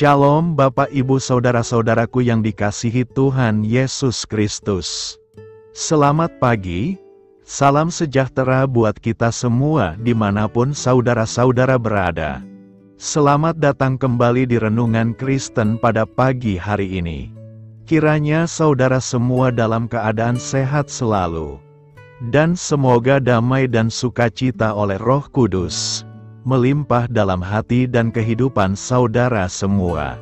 Shalom Bapak Ibu Saudara-saudaraku yang dikasihi Tuhan Yesus Kristus. Selamat pagi, salam sejahtera buat kita semua dimanapun saudara-saudara berada. Selamat datang kembali di Renungan Kristen pada pagi hari ini. Kiranya saudara semua dalam keadaan sehat selalu. Dan semoga damai dan sukacita oleh Roh Kudus melimpah dalam hati dan kehidupan saudara semua.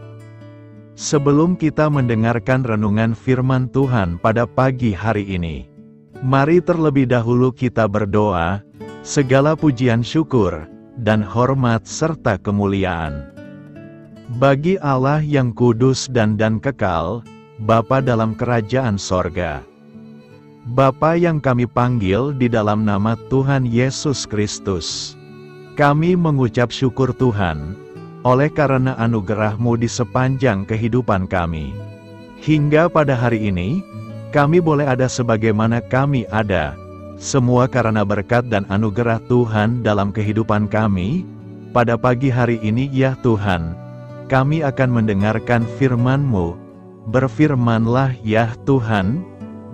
Sebelum kita mendengarkan renungan firman Tuhan pada pagi hari ini, mari terlebih dahulu kita berdoa. Segala pujian syukur dan hormat serta kemuliaan bagi Allah yang kudus dan kekal, Bapa dalam kerajaan sorga. Bapa yang kami panggil di dalam nama Tuhan Yesus Kristus. Kami mengucap syukur Tuhan, oleh karena anugerah-Mu di sepanjang kehidupan kami. Hingga pada hari ini, kami boleh ada sebagaimana kami ada, semua karena berkat dan anugerah Tuhan dalam kehidupan kami. Pada pagi hari ini ya Tuhan, kami akan mendengarkan firman-Mu. Berfirmanlah ya Tuhan,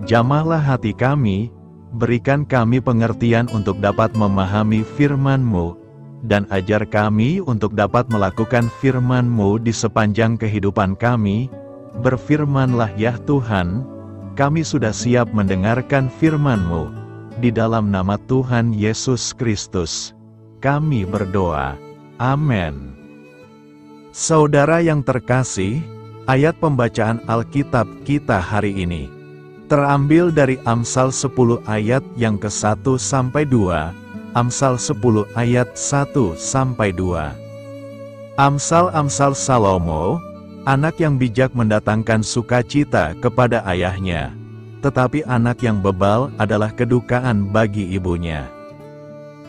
jamahlah hati kami, berikan kami pengertian untuk dapat memahami firman-Mu, dan ajar kami untuk dapat melakukan firman-Mu di sepanjang kehidupan kami. Berfirmanlah ya Tuhan, kami sudah siap mendengarkan firman-Mu. Di dalam nama Tuhan Yesus Kristus, kami berdoa. Amin. Saudara yang terkasih, ayat pembacaan Alkitab kita hari ini terambil dari Amsal 10 ayat yang ke-1 sampai 2. Amsal 10 ayat 1 sampai 2. Amsal Salomo, anak yang bijak mendatangkan sukacita kepada ayahnya, tetapi anak yang bebal adalah kedukaan bagi ibunya.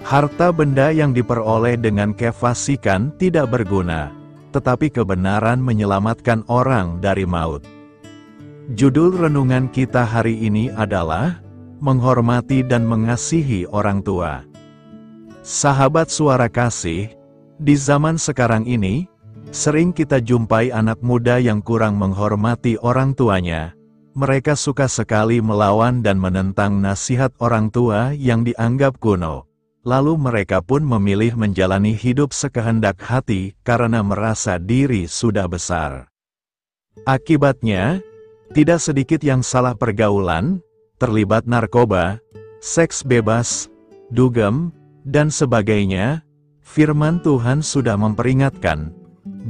Harta benda yang diperoleh dengan kefasikan tidak berguna, tetapi kebenaran menyelamatkan orang dari maut. Judul renungan kita hari ini adalah menghormati dan mengasihi orang tua. Sahabat suara kasih, di zaman sekarang ini, sering kita jumpai anak muda yang kurang menghormati orang tuanya. Mereka suka sekali melawan dan menentang nasihat orang tua yang dianggap kuno. Lalu mereka pun memilih menjalani hidup sekehendak hati karena merasa diri sudah besar. Akibatnya, tidak sedikit yang salah pergaulan, terlibat narkoba, seks bebas, dugem, dan sebagainya. Firman Tuhan sudah memperingatkan,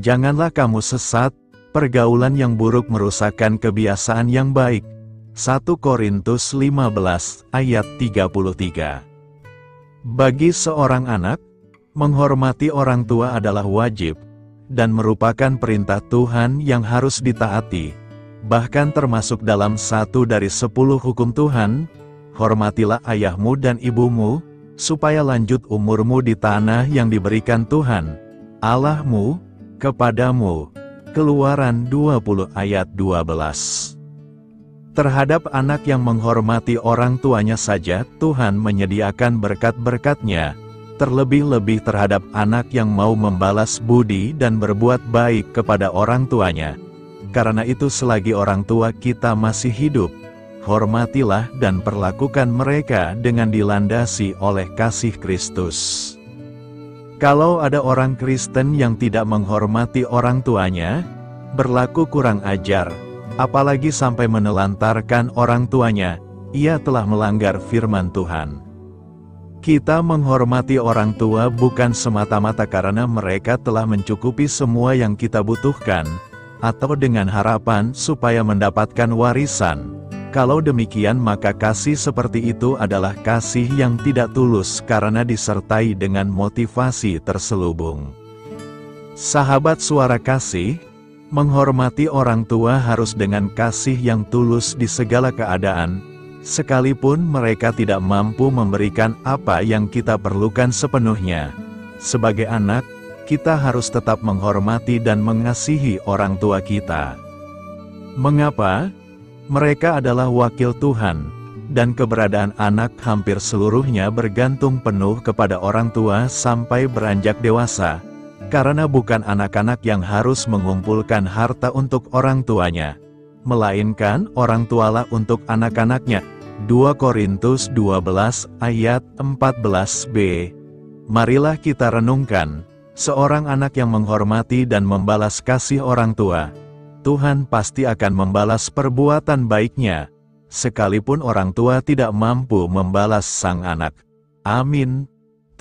janganlah kamu sesat, pergaulan yang buruk merusakkan kebiasaan yang baik. 1 Korintus 15 ayat 33. Bagi seorang anak, menghormati orang tua adalah wajib, dan merupakan perintah Tuhan yang harus ditaati. Bahkan termasuk dalam 1 dari 10 hukum Tuhan, hormatilah ayahmu dan ibumu, supaya lanjut umurmu di tanah yang diberikan Tuhan Allahmu kepadamu. Keluaran 20 ayat 12. Terhadap anak yang menghormati orang tuanya saja Tuhan menyediakan berkat-berkat-Nya, terlebih-lebih terhadap anak yang mau membalas budi dan berbuat baik kepada orang tuanya. Karena itu selagi orang tua kita masih hidup, hormatilah dan perlakukan mereka dengan dilandasi oleh kasih Kristus. Kalau ada orang Kristen yang tidak menghormati orang tuanya, berlaku kurang ajar, apalagi sampai menelantarkan orang tuanya, ia telah melanggar firman Tuhan. Kita menghormati orang tua bukan semata-mata karena mereka telah mencukupi semua yang kita butuhkan, atau dengan harapan supaya mendapatkan warisan. Kalau demikian maka kasih seperti itu adalah kasih yang tidak tulus karena disertai dengan motivasi terselubung. Sahabat suara kasih, menghormati orang tua harus dengan kasih yang tulus di segala keadaan, sekalipun mereka tidak mampu memberikan apa yang kita perlukan sepenuhnya. Sebagai anak, kita harus tetap menghormati dan mengasihi orang tua kita. Mengapa? Mereka adalah wakil Tuhan, dan keberadaan anak hampir seluruhnya bergantung penuh kepada orang tua sampai beranjak dewasa. Karena bukan anak-anak yang harus mengumpulkan harta untuk orang tuanya, melainkan orang tualah untuk anak-anaknya. 2 Korintus 12 ayat 14b. Marilah kita renungkan, seorang anak yang menghormati dan membalas kasih orang tua, Tuhan pasti akan membalas perbuatan baiknya, sekalipun orang tua tidak mampu membalas sang anak. Amin.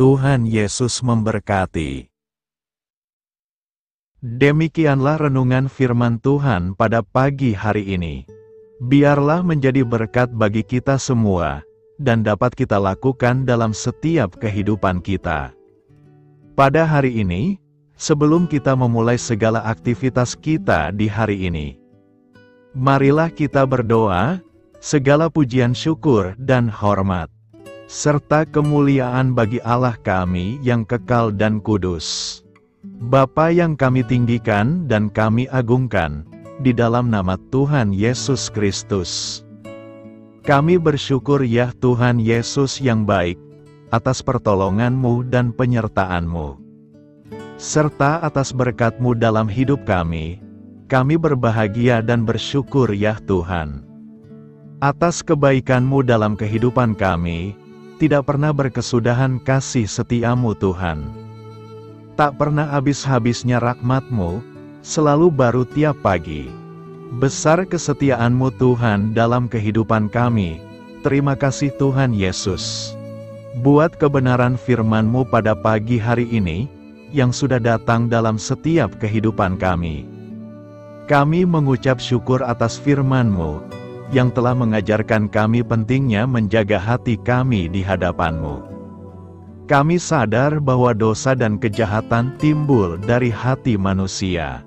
Tuhan Yesus memberkati. Demikianlah renungan firman Tuhan pada pagi hari ini. Biarlah menjadi berkat bagi kita semua, dan dapat kita lakukan dalam setiap kehidupan kita. Pada hari ini, sebelum kita memulai segala aktivitas kita di hari ini, marilah kita berdoa, segala pujian syukur dan hormat, serta kemuliaan bagi Allah kami yang kekal dan kudus. Bapa yang kami tinggikan dan kami agungkan, di dalam nama Tuhan Yesus Kristus. Kami bersyukur ya Tuhan Yesus yang baik, atas pertolongan-Mu dan penyertaan-Mu, serta atas berkat-Mu dalam hidup kami. Kami berbahagia dan bersyukur ya Tuhan. Atas kebaikan-Mu dalam kehidupan kami, tidak pernah berkesudahan kasih setia-Mu Tuhan. Tak pernah habis-habisnya rahmat-Mu, selalu baru tiap pagi. Besar kesetiaan-Mu Tuhan dalam kehidupan kami. Terima kasih Tuhan Yesus. Buat kebenaran firman-Mu pada pagi hari ini, yang sudah datang dalam setiap kehidupan kami. Kami mengucap syukur atas firman-Mu, yang telah mengajarkan kami pentingnya menjaga hati kami di hadapan-Mu. Kami sadar bahwa dosa dan kejahatan timbul dari hati manusia.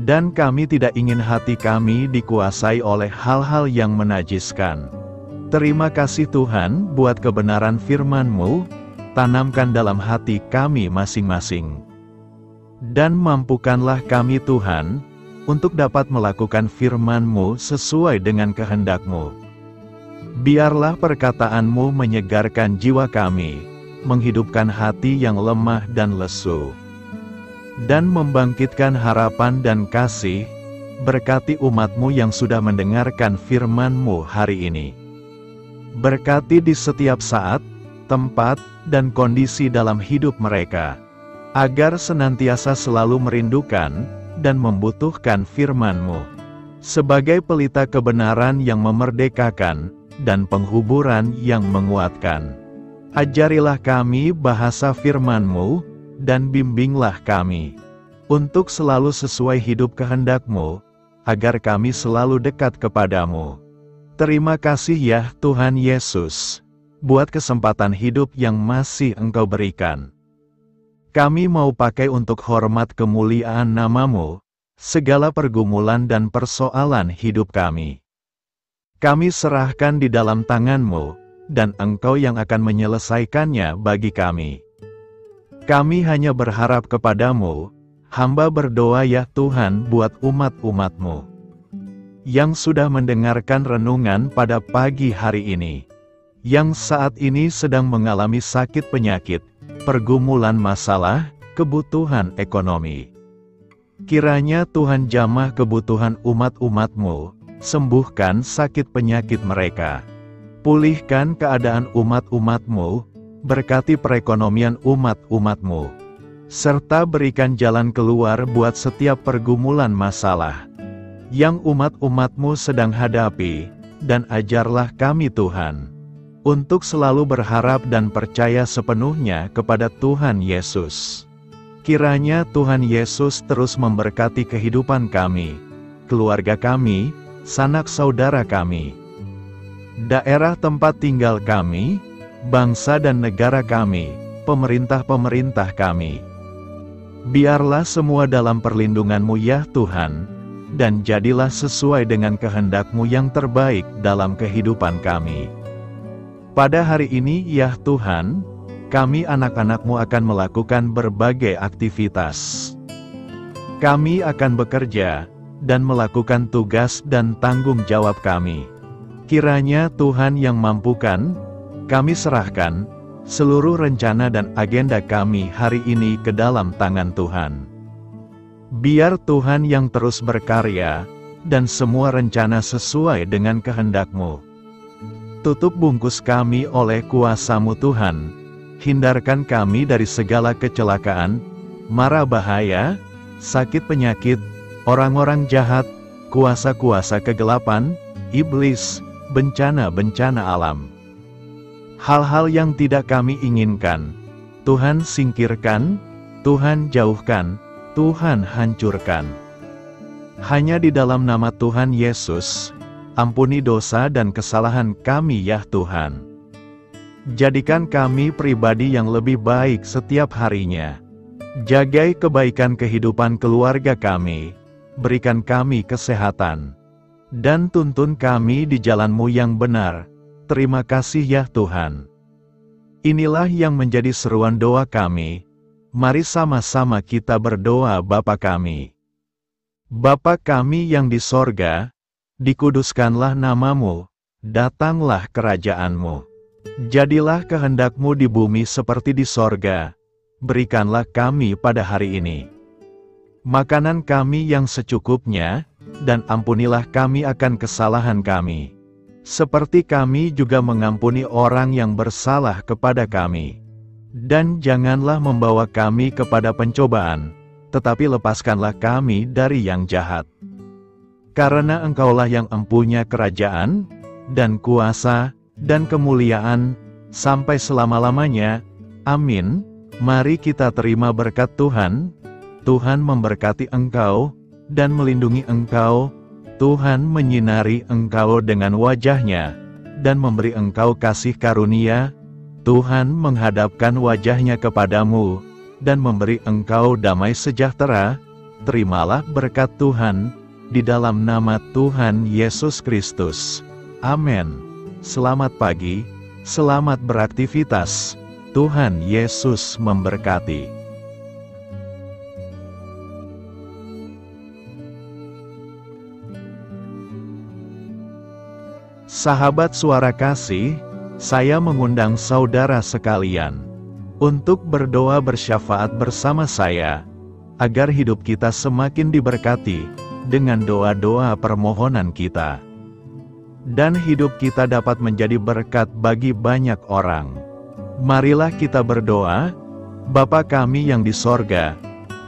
Dan kami tidak ingin hati kami dikuasai oleh hal-hal yang menajiskan. Terima kasih Tuhan buat kebenaran firman-Mu, tanamkan dalam hati kami masing-masing. Dan mampukanlah kami Tuhan, untuk dapat melakukan firman-Mu sesuai dengan kehendak-Mu. Biarlah perkataan-Mu menyegarkan jiwa kami, menghidupkan hati yang lemah dan lesu, dan membangkitkan harapan dan kasih. Berkati umat-Mu yang sudah mendengarkan firman-Mu hari ini. Berkati di setiap saat, tempat, dan kondisi dalam hidup mereka, agar senantiasa selalu merindukan dan membutuhkan firman-Mu, sebagai pelita kebenaran yang memerdekakan, dan penghuburan yang menguatkan. Ajarilah kami bahasa firman-Mu, dan bimbinglah kami, untuk selalu sesuai hidup kehendak-Mu, agar kami selalu dekat kepadamu. Terima kasih ya Tuhan Yesus, buat kesempatan hidup yang masih Engkau berikan. Kami mau pakai untuk hormat kemuliaan nama-Mu, segala pergumulan dan persoalan hidup kami. Kami serahkan di dalam tangan-Mu, dan Engkau yang akan menyelesaikannya bagi kami. Kami hanya berharap kepadamu, hamba berdoa ya Tuhan buat umat-umat-Mu, yang sudah mendengarkan renungan pada pagi hari ini, yang saat ini sedang mengalami sakit penyakit, pergumulan masalah, kebutuhan ekonomi. Kiranya Tuhan jamah kebutuhan umat-umat-Mu, sembuhkan sakit penyakit mereka, pulihkan keadaan umat-umat-Mu, berkati perekonomian umat-umat-Mu, serta berikan jalan keluar buat setiap pergumulan masalah yang umat-umat-Mu sedang hadapi, dan ajarlah kami Tuhan, untuk selalu berharap dan percaya sepenuhnya kepada Tuhan Yesus. Kiranya Tuhan Yesus terus memberkati kehidupan kami, keluarga kami, sanak saudara kami, daerah tempat tinggal kami, bangsa dan negara kami, pemerintah-pemerintah kami. Biarlah semua dalam perlindungan-Mu ya Tuhan, dan jadilah sesuai dengan kehendak-Mu yang terbaik dalam kehidupan kami. Pada hari ini ya Tuhan, kami anak-anak-Mu akan melakukan berbagai aktivitas. Kami akan bekerja, dan melakukan tugas dan tanggung jawab kami. Kiranya Tuhan yang mampukan, kami serahkan Seluruh rencana dan agenda kami hari ini ke dalam tangan Tuhan. Biar Tuhan yang terus berkarya, dan semua rencana sesuai dengan kehendak-Mu. Tutup bungkus kami oleh kuasa-Mu Tuhan. Hindarkan kami dari segala kecelakaan, mara bahaya, sakit penyakit, orang-orang jahat, kuasa-kuasa kegelapan, iblis, bencana-bencana alam. Hal-hal yang tidak kami inginkan, Tuhan singkirkan, Tuhan jauhkan, Tuhan hancurkan. Hanya di dalam nama Tuhan Yesus, ampuni dosa dan kesalahan kami ya Tuhan. Jadikan kami pribadi yang lebih baik setiap harinya. Jagai kebaikan kehidupan keluarga kami, berikan kami kesehatan, dan tuntun kami di jalan-Mu yang benar. Terima kasih ya Tuhan. Inilah yang menjadi seruan doa kami. Mari sama-sama kita berdoa Bapa kami. Bapa kami yang di sorga, dikuduskanlah nama-Mu, datanglah kerajaan-Mu. Jadilah kehendak-Mu di bumi seperti di sorga. Berikanlah kami pada hari ini makanan kami yang secukupnya, dan ampunilah kami akan kesalahan kami, seperti kami juga mengampuni orang yang bersalah kepada kami. Dan janganlah membawa kami kepada pencobaan, tetapi lepaskanlah kami dari yang jahat. Karena Engkaulah yang empunya kerajaan, dan kuasa, dan kemuliaan, sampai selama-lamanya. Amin. Mari kita terima berkat Tuhan. Tuhan memberkati engkau, dan melindungi engkau. Tuhan menyinari engkau dengan wajah-Nya, dan memberi engkau kasih karunia. Tuhan menghadapkan wajah-Nya kepadamu, dan memberi engkau damai sejahtera. Terimalah berkat Tuhan, di dalam nama Tuhan Yesus Kristus. Amin. Selamat pagi, selamat beraktivitas. Tuhan Yesus memberkati. Sahabat Suara Kasih, saya mengundang saudara sekalian untuk berdoa bersyafaat bersama saya, agar hidup kita semakin diberkati dengan doa-doa permohonan kita, dan hidup kita dapat menjadi berkat bagi banyak orang. Marilah kita berdoa. Bapa kami yang di sorga,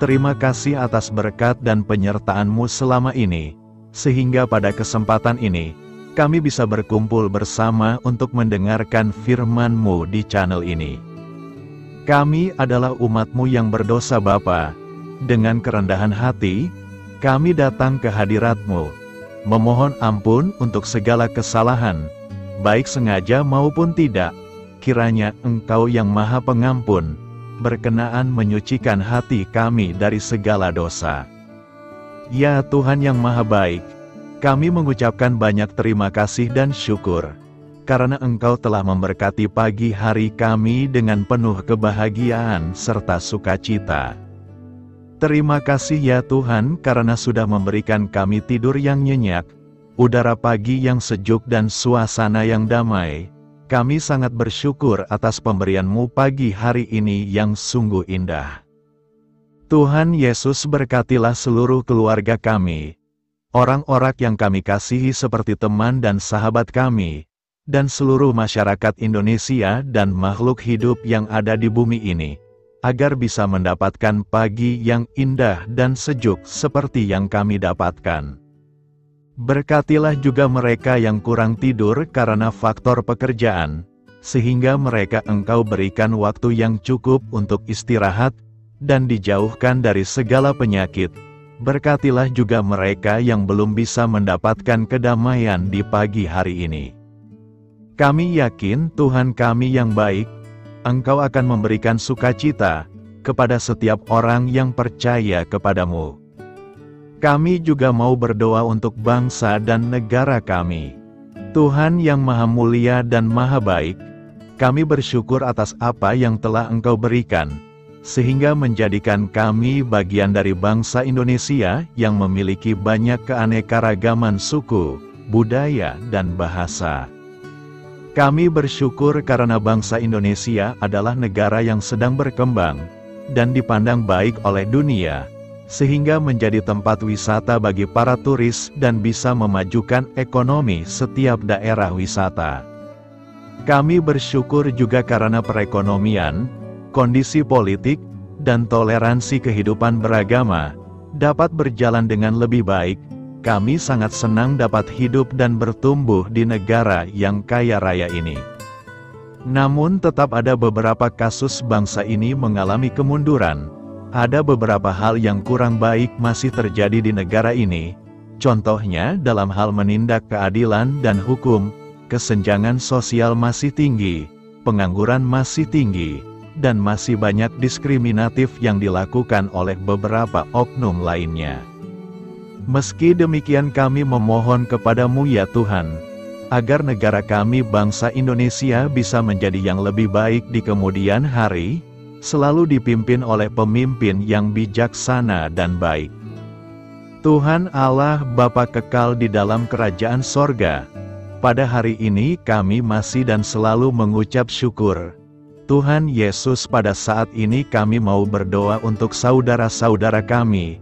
terima kasih atas berkat dan penyertaan-Mu selama ini, sehingga pada kesempatan ini, kami bisa berkumpul bersama untuk mendengarkan firman-Mu di channel ini. Kami adalah umat-Mu yang berdosa Bapa. Dengan kerendahan hati, kami datang ke hadirat-Mu, memohon ampun untuk segala kesalahan, baik sengaja maupun tidak. Kiranya Engkau yang Maha Pengampun, berkenaan menyucikan hati kami dari segala dosa. Ya Tuhan yang Maha Baik, kami mengucapkan banyak terima kasih dan syukur, karena Engkau telah memberkati pagi hari kami dengan penuh kebahagiaan serta sukacita. Terima kasih ya Tuhan karena sudah memberikan kami tidur yang nyenyak, udara pagi yang sejuk dan suasana yang damai. Kami sangat bersyukur atas pemberian-Mu pagi hari ini yang sungguh indah. Tuhan Yesus berkatilah seluruh keluarga kami, orang-orang yang kami kasihi seperti teman dan sahabat kami, dan seluruh masyarakat Indonesia dan makhluk hidup yang ada di bumi ini, agar bisa mendapatkan pagi yang indah dan sejuk seperti yang kami dapatkan. Berkatilah juga mereka yang kurang tidur karena faktor pekerjaan, sehingga mereka Engkau berikan waktu yang cukup untuk istirahat, dan dijauhkan dari segala penyakit. Berkatilah juga mereka yang belum bisa mendapatkan kedamaian di pagi hari ini. Kami yakin Tuhan kami yang baik, Engkau akan memberikan sukacita kepada setiap orang yang percaya kepadamu. Kami juga mau berdoa untuk bangsa dan negara kami. Tuhan yang Maha Mulia dan Maha Baik, kami bersyukur atas apa yang telah Engkau berikan, sehingga menjadikan kami bagian dari bangsa Indonesia yang memiliki banyak keanekaragaman suku, budaya, dan bahasa. Kami bersyukur karena bangsa Indonesia adalah negara yang sedang berkembang dan dipandang baik oleh dunia, sehingga menjadi tempat wisata bagi para turis dan bisa memajukan ekonomi setiap daerah wisata. Kami bersyukur juga karena perekonomian, kondisi politik, dan toleransi kehidupan beragama dapat berjalan dengan lebih baik. Kami sangat senang dapat hidup dan bertumbuh di negara yang kaya raya ini. Namun tetap ada beberapa kasus bangsa ini mengalami kemunduran. Ada beberapa hal yang kurang baik masih terjadi di negara ini. Contohnya dalam hal menindak keadilan dan hukum, kesenjangan sosial masih tinggi, pengangguran masih tinggi, dan masih banyak diskriminatif yang dilakukan oleh beberapa oknum lainnya. Meski demikian kami memohon kepadamu ya Tuhan, agar negara kami bangsa Indonesia bisa menjadi yang lebih baik di kemudian hari, selalu dipimpin oleh pemimpin yang bijaksana dan baik. Tuhan Allah Bapa kekal di dalam kerajaan sorga, pada hari ini kami masih dan selalu mengucap syukur. Tuhan Yesus, pada saat ini kami mau berdoa untuk saudara-saudara kami,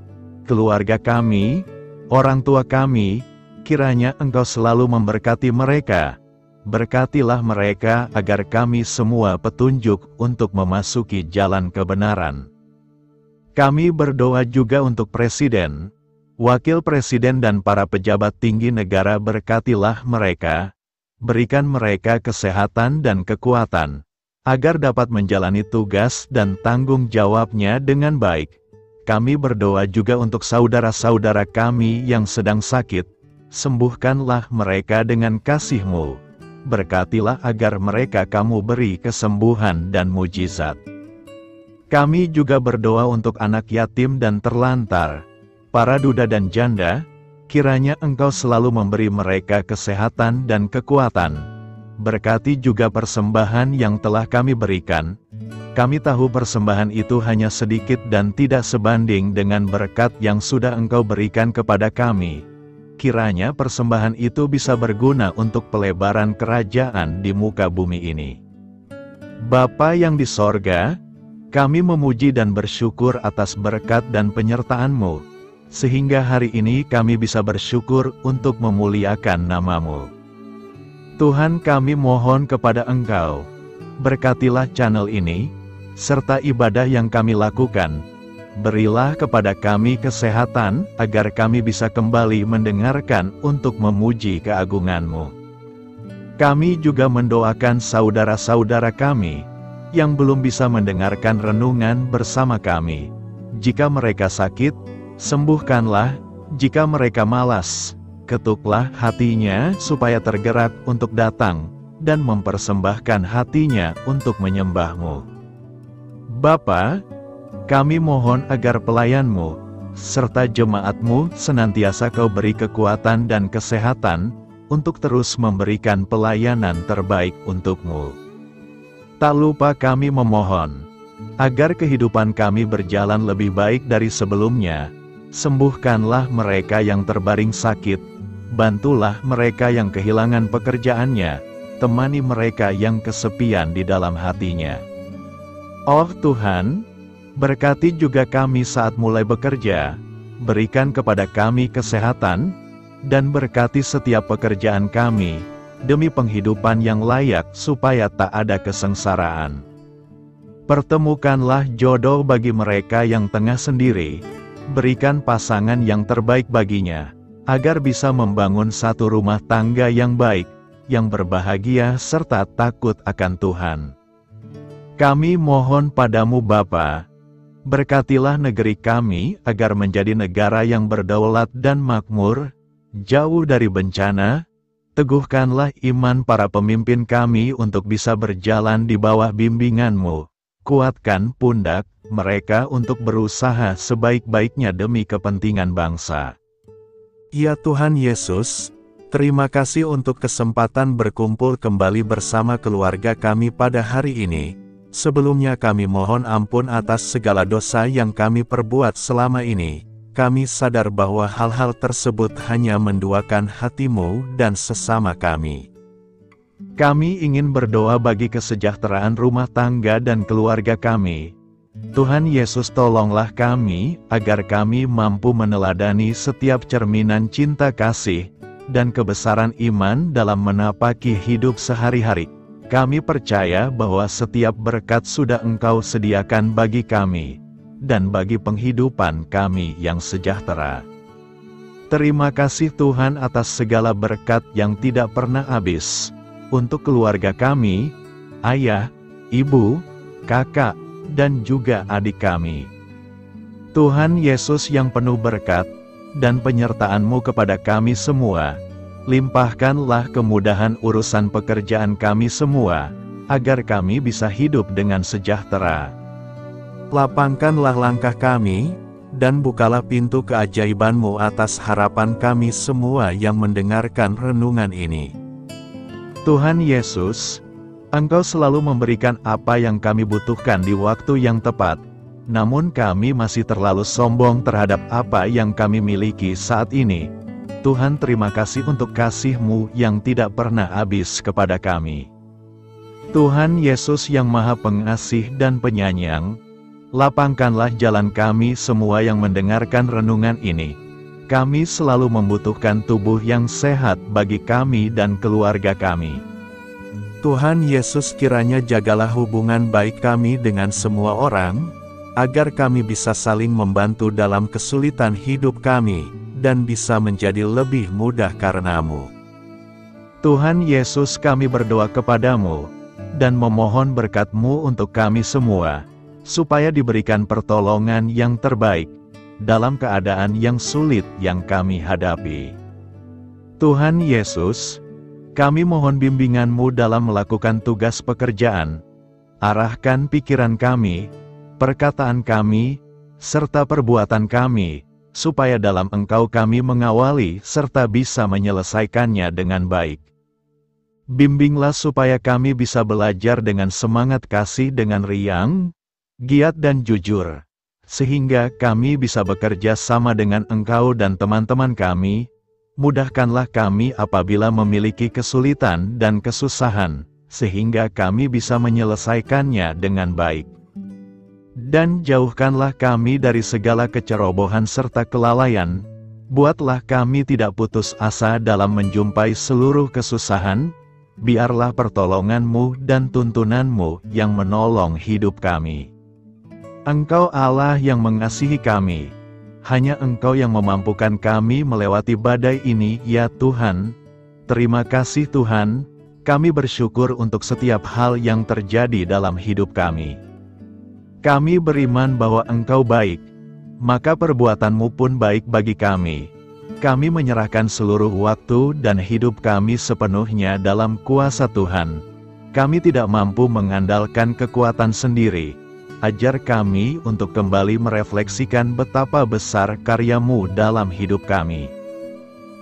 keluarga kami, orang tua kami, kiranya Engkau selalu memberkati mereka. Berkatilah mereka agar kami semua petunjuk untuk memasuki jalan kebenaran. Kami berdoa juga untuk Presiden, Wakil Presiden dan para pejabat tinggi negara. Berkatilah mereka, berikan mereka kesehatan dan kekuatan, agar dapat menjalani tugas dan tanggung jawabnya dengan baik. Kami berdoa juga untuk saudara-saudara kami yang sedang sakit, sembuhkanlah mereka dengan kasih-Mu. Berkatilah agar mereka Kamu beri kesembuhan dan mujizat. Kami juga berdoa untuk anak yatim dan terlantar, para duda dan janda, kiranya Engkau selalu memberi mereka kesehatan dan kekuatan. Berkati juga persembahan yang telah kami berikan. Kami tahu persembahan itu hanya sedikit dan tidak sebanding dengan berkat yang sudah Engkau berikan kepada kami. Kiranya persembahan itu bisa berguna untuk pelebaran kerajaan di muka bumi ini. Bapa yang di sorga, kami memuji dan bersyukur atas berkat dan penyertaan-Mu, sehingga hari ini kami bisa bersyukur untuk memuliakan nama-Mu. Tuhan, kami mohon kepada Engkau, berkatilah channel ini, serta ibadah yang kami lakukan. Berilah kepada kami kesehatan, agar kami bisa kembali mendengarkan untuk memuji keagungan-Mu. Kami juga mendoakan saudara-saudara kami, yang belum bisa mendengarkan renungan bersama kami. Jika mereka sakit, sembuhkanlah. Jika mereka malas, ketuklah hatinya supaya tergerak untuk datang, dan mempersembahkan hatinya untuk menyembah-Mu. Bapa, kami mohon agar pelayan-Mu, serta jemaat-Mu senantiasa Kau beri kekuatan dan kesehatan, untuk terus memberikan pelayanan terbaik untuk-Mu. Tak lupa kami memohon, agar kehidupan kami berjalan lebih baik dari sebelumnya. Sembuhkanlah mereka yang terbaring sakit, bantulah mereka yang kehilangan pekerjaannya, temani mereka yang kesepian di dalam hatinya. Oh Tuhan, berkati juga kami saat mulai bekerja, berikan kepada kami kesehatan, dan berkati setiap pekerjaan kami, demi penghidupan yang layak supaya tak ada kesengsaraan. Pertemukanlah jodoh bagi mereka yang tengah sendiri, berikan pasangan yang terbaik baginya, agar bisa membangun satu rumah tangga yang baik, yang berbahagia serta takut akan Tuhan. Kami mohon padamu Bapa, berkatilah negeri kami agar menjadi negara yang berdaulat dan makmur, jauh dari bencana. Teguhkanlah iman para pemimpin kami untuk bisa berjalan di bawah bimbingan-Mu. Kuatkan pundak mereka untuk berusaha sebaik-baiknya demi kepentingan bangsa. Ya Tuhan Yesus, terima kasih untuk kesempatan berkumpul kembali bersama keluarga kami pada hari ini. Sebelumnya kami mohon ampun atas segala dosa yang kami perbuat selama ini. Kami sadar bahwa hal-hal tersebut hanya menduakan hati-Mu dan sesama kami. Kami ingin berdoa bagi kesejahteraan rumah tangga dan keluarga kami. Tuhan Yesus, tolonglah kami, agar kami mampu meneladani setiap cerminan cinta kasih dan kebesaran iman dalam menapaki hidup sehari-hari. Kami percaya bahwa setiap berkat sudah Engkau sediakan bagi kami, dan bagi penghidupan kami yang sejahtera. Terima kasih Tuhan atas segala berkat yang tidak pernah habis, untuk keluarga kami, ayah, ibu, kakak, dan juga adik kami. Tuhan Yesus yang penuh berkat dan penyertaan-Mu kepada kami semua, limpahkanlah kemudahan urusan pekerjaan kami semua, agar kami bisa hidup dengan sejahtera. Lapangkanlah langkah kami, dan bukalah pintu keajaiban-Mu atas harapan kami semua yang mendengarkan renungan ini. Tuhan Yesus, Engkau selalu memberikan apa yang kami butuhkan di waktu yang tepat, namun kami masih terlalu sombong terhadap apa yang kami miliki saat ini. Tuhan, terima kasih untuk kasih-Mu yang tidak pernah habis kepada kami. Tuhan Yesus yang Maha Pengasih dan Penyayang, lapangkanlah jalan kami semua yang mendengarkan renungan ini. Kami selalu membutuhkan tubuh yang sehat bagi kami dan keluarga kami. Tuhan Yesus, kiranya jagalah hubungan baik kami dengan semua orang, agar kami bisa saling membantu dalam kesulitan hidup kami, dan bisa menjadi lebih mudah karena-Mu. Tuhan Yesus, kami berdoa kepadamu, dan memohon berkat-Mu untuk kami semua, supaya diberikan pertolongan yang terbaik, dalam keadaan yang sulit yang kami hadapi. Tuhan Yesus, kami mohon bimbingan-Mu dalam melakukan tugas pekerjaan. Arahkan pikiran kami, perkataan kami, serta perbuatan kami, supaya dalam Engkau kami mengawali serta bisa menyelesaikannya dengan baik. Bimbinglah supaya kami bisa belajar dengan semangat kasih dengan riang, giat dan jujur, sehingga kami bisa bekerja sama dengan Engkau dan teman-teman kami. Mudahkanlah kami apabila memiliki kesulitan dan kesusahan, sehingga kami bisa menyelesaikannya dengan baik. Dan jauhkanlah kami dari segala kecerobohan serta kelalaian. Buatlah kami tidak putus asa dalam menjumpai seluruh kesusahan. Biarlah pertolongan-Mu dan tuntunan-Mu yang menolong hidup kami. Engkau Allah yang mengasihi kami. Hanya Engkau yang memampukan kami melewati badai ini, ya Tuhan. Terima kasih Tuhan, kami bersyukur untuk setiap hal yang terjadi dalam hidup kami. Kami beriman bahwa Engkau baik, maka perbuatan-Mu pun baik bagi kami. Kami menyerahkan seluruh waktu dan hidup kami sepenuhnya dalam kuasa Tuhan. Kami tidak mampu mengandalkan kekuatan sendiri. Ajar kami untuk kembali merefleksikan betapa besar karya-Mu dalam hidup kami.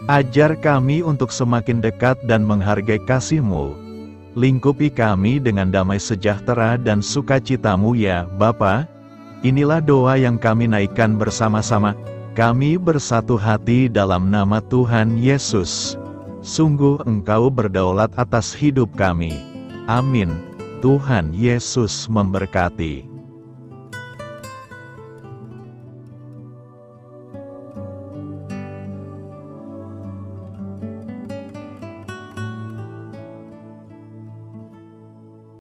Ajar kami untuk semakin dekat dan menghargai kasih-Mu. Lingkupi kami dengan damai sejahtera dan sukacita-Mu ya Bapa. Inilah doa yang kami naikkan bersama-sama. Kami bersatu hati dalam nama Tuhan Yesus. Sungguh Engkau berdaulat atas hidup kami. Amin. Tuhan Yesus memberkati.